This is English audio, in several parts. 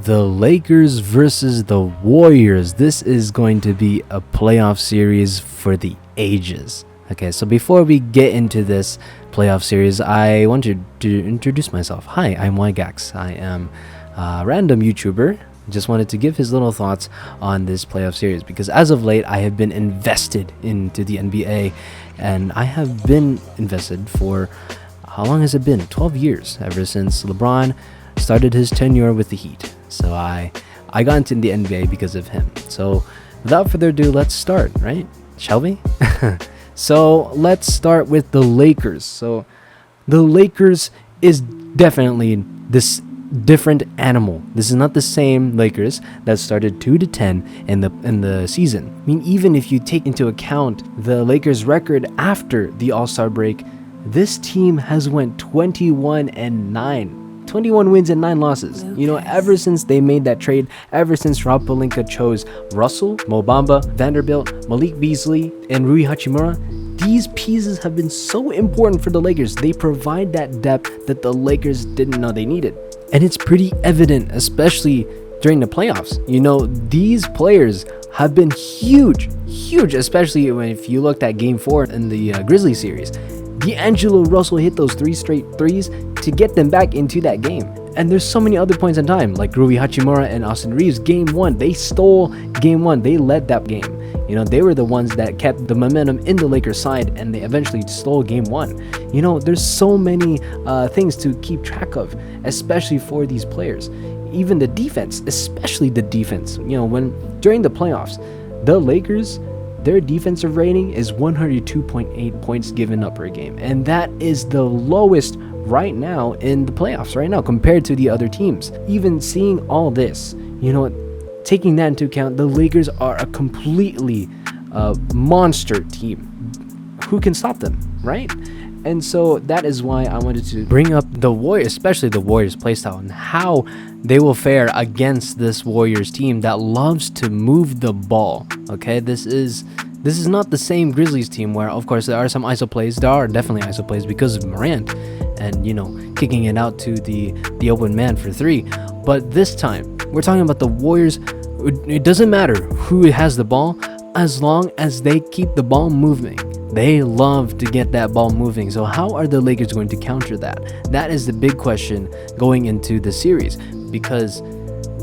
the Lakers versus the Warriors. This is going to be a playoff series for the ages. Okay, so before we get into this playoff series, I want to introduce myself. Hi, I'm Ygax. I am a random YouTuber. Just wanted to give his little thoughts on this playoff series because as of late, I have been invested into the NBA, and I have been invested for, how long has it been? 12 years, ever since LeBron started his tenure with the Heat. So I got into the NBA because of him. So without further ado, let's start, right? Shall we? So let's start with the Lakers. So the Lakers is definitely this different animal. This is not the same Lakers that started 2-10 in the season. I mean, even if you take into account the Lakers record after the All-Star break, this team has went 21-9. 21 wins and 9 losses. You know, ever since they made that trade, ever since Rob Pelinka chose Russell, Mo Bamba, Vanderbilt, Malik Beasley, and Rui Hachimura, these pieces have been so important for the Lakers. They provide that depth that the Lakers didn't know they needed. And it's pretty evident, especially during the playoffs. You know, these players have been huge, especially if you looked at Game 4 in the Grizzlies series. D'Angelo Russell hit those 3 straight threes to get them back into that game. And there's so many other points in time, like Rui Hachimura and Austin Reeves. Game 1, they stole Game 1. They led that game. You know, they were the ones that kept the momentum in the Lakers side, and they eventually stole Game 1. You know, there's so many things to keep track of, especially for these players. Even the defense, especially the defense. You know, when during the playoffs, the Lakers, their defensive rating is 102.8 points given up per game. And that is the lowest right now in the playoffs right now compared to the other teams. Even seeing all this, you know, taking that into account, the Lakers are a completely monster team. Who can stop them, right? And so that is why I wanted to bring up the Warriors, especially the Warriors playstyle, and how they will fare against this Warriors team that loves to move the ball. Okay, this is not the same Grizzlies team where, of course, there are some ISO plays. There are definitely ISO plays because of Morant and, you know, kicking it out to the open man for 3. But this time, we're talking about the Warriors. It doesn't matter who has the ball as long as they keep the ball moving. They love to get that ball moving. So how are the Lakers going to counter that? That is the big question going into the series, because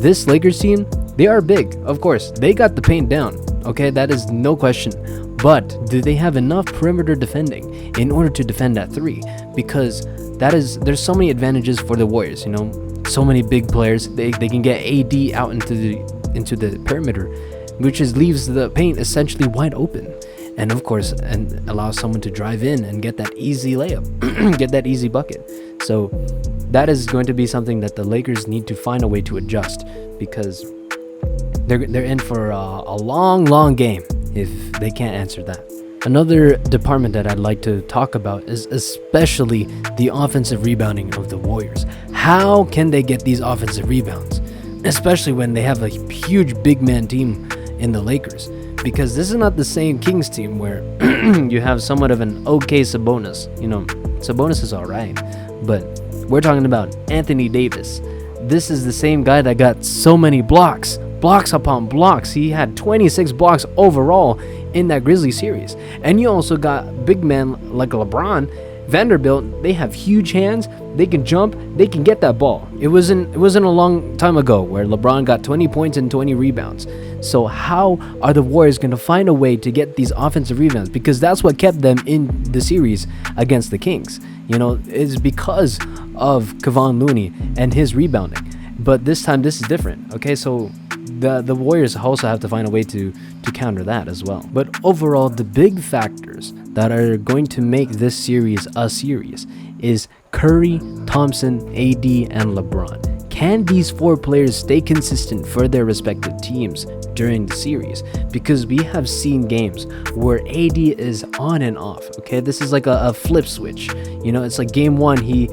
this Lakers team, they are big. Of course, they got the paint down. Okay, that is no question. But do they have enough perimeter defending in order to defend that 3? Because there's so many advantages for the Warriors. You know, so many big players. They can get AD out into the perimeter, which leaves the paint essentially wide open. And of course, and allows someone to drive in and get that easy layup, get that easy bucket. So that is going to be something that the Lakers need to find a way to adjust, because they're in for a long game if they can't answer that. Another department that I'd like to talk about is especially the offensive rebounding of the Warriors. How can they get these offensive rebounds, especially when they have a huge big man team in the Lakers? Because this is not the same Kings team where you have somewhat of an okay Sabonis. You know, Sabonis is alright, but we're talking about Anthony Davis. This is the same guy that got so many blocks upon blocks. He had 26 blocks overall in that Grizzlies series. And you also got big men like LeBron, Vanderbilt. They have huge hands. They can jump. They can get that ball. It wasn't a long time ago where LeBron got 20 points and 20 rebounds. So how are the Warriors going to find a way to get these offensive rebounds? Because that's what kept them in the series against the Kings. You know, it's because of Kevon Looney and his rebounding. But this time, this is different. Okay, so the Warriors also have to find a way to counter that as well. But overall, the big factors that are going to make this series a series is Curry, Thompson, AD, and LeBron. Can these 4 players stay consistent for their respective teams during the series? Because we have seen games where AD is on and off. Okay, this is like a flip switch. You know, it's like Game 1, he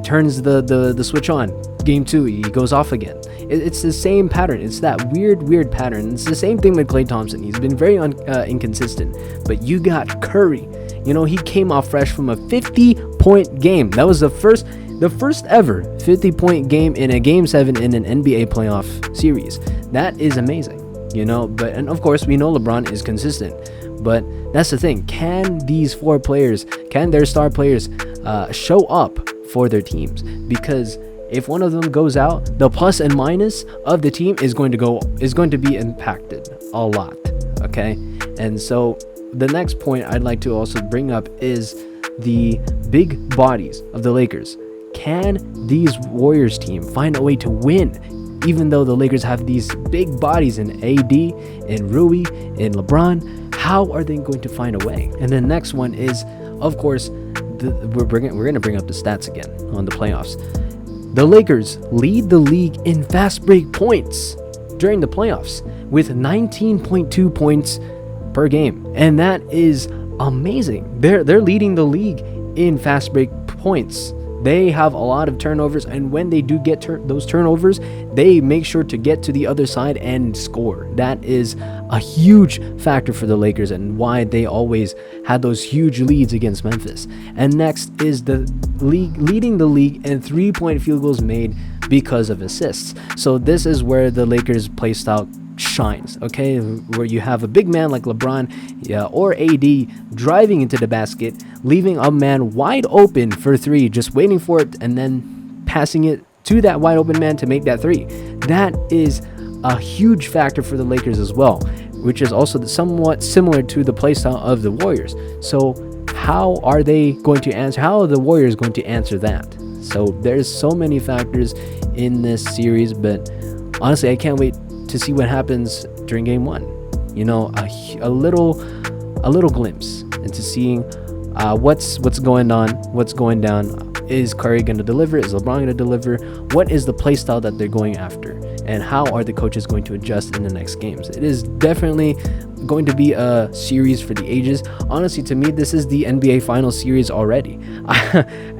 turns the switch on. Game 2, he goes off again. It's the same pattern. It's that weird pattern. It's the same thing with Klay Thompson. He's been very inconsistent. But you got Curry. You know, he came off fresh from a 50-point game. That was the first the first ever 50-point game in a Game 7 in an NBA playoff series. That is amazing, you know. But and of course, we know LeBron is consistent. But that's the thing. Can these four players, can their star players show up for their teams? Because if one of them goes out, the plus and minus of the team is going to be impacted a lot. Okay, and so the next point I'd like to also bring up is the big bodies of the Lakers. Can these Warriors team find a way to win, even though the Lakers have these big bodies in AD, in Rui, in LeBron? How are they going to find a way? And the next one is, of course, we're going to bring up the stats again on the playoffs. The Lakers lead the league in fast break points during the playoffs with 19.2 points per game, and that is amazing. They're leading the league in fast break points. They have a lot of turnovers, and when they do get those turnovers, they make sure to get to the other side and score. That is a huge factor for the Lakers and why they always had those huge leads against Memphis. And next is the league leading the league in 3-point field goals made because of assists. So this is where the Lakers play style shines, okay, where you have a big man like LeBron or AD driving into the basket, leaving a man wide open for three, just waiting for it and then passing it to that wide open man to make that three. That is a huge factor for the Lakers as well, which is also somewhat similar to the playstyle of the Warriors. So how are they going to answer? How are the Warriors going to answer that? So there's so many factors in this series, but honestly, I can't wait to see what happens during game one. You know, a little glimpse into seeing what's going on, what's going down. Is Curry going to deliver? Is LeBron going to deliver? What is the play style that they're going after? And how are the coaches going to adjust in the next games? It is definitely going to be a series for the ages. Honestly, to me, this is the NBA Finals series already.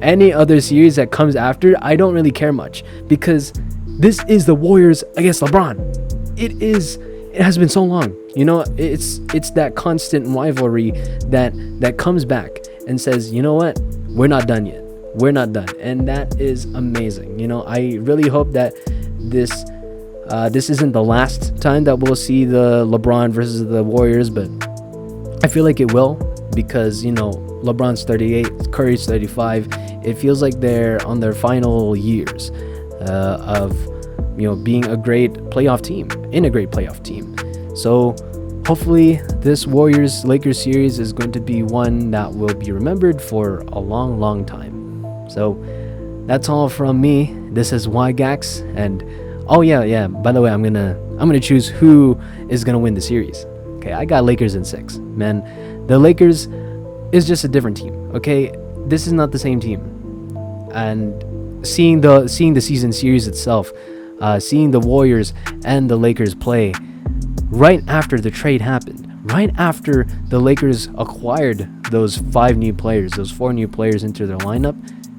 Any other series that comes after, I don't really care much, because this is the Warriors against LeBron. It has been so long, you know. It's that constant rivalry that comes back and says, you know what, we're not done yet, we're not done. And that is amazing. You know, I really hope that this isn't the last time that we'll see the LeBron versus the Warriors, but I feel like it will, because, you know, LeBron's 38, Curry's 35. It feels like they're on their final years of, you know, being a great playoff team, So hopefully this Warriors-Lakers series is going to be one that will be remembered for a long, long time. So that's all from me. This is YGAX, and oh yeah, by the way, I'm gonna choose who is gonna win the series. Okay, I got Lakers in 6. Man, the Lakers is just a different team. Okay, this is not the same team. And seeing the season series itself, seeing the Warriors and the Lakers play right after the trade happened, right after the Lakers acquired those 4 new players into their lineup,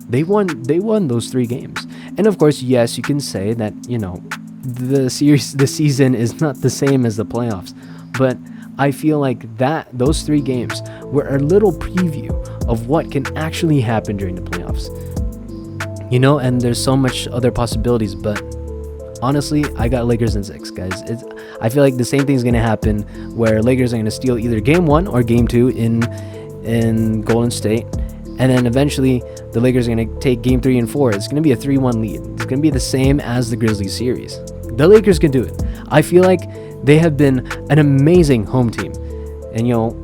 they won those 3 games. And of course, yes, you can say that, you know, the season is not the same as the playoffs, but I feel like those 3 games were a little preview of what can actually happen during the playoffs. You know, and there's so much other possibilities, but honestly, I got Lakers in 6, guys. I feel like the same thing's gonna happen, where Lakers are gonna steal either game 1 or game 2 in Golden State, and then eventually the Lakers are gonna take game 3 and 4. It's gonna be a 3-1 lead. It's gonna be the same as the Grizzlies series. The Lakers can do it. I feel like they have been an amazing home team, and, you know,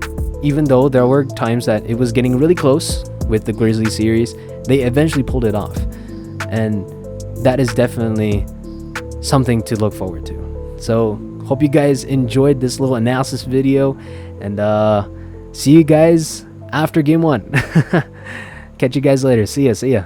even though there were times that it was getting really close with the Grizzlies series, they eventually pulled it off, and that is definitely something to look forward to. So hope you guys enjoyed this little analysis video, and see you guys after game 1. Catch you guys later. See ya.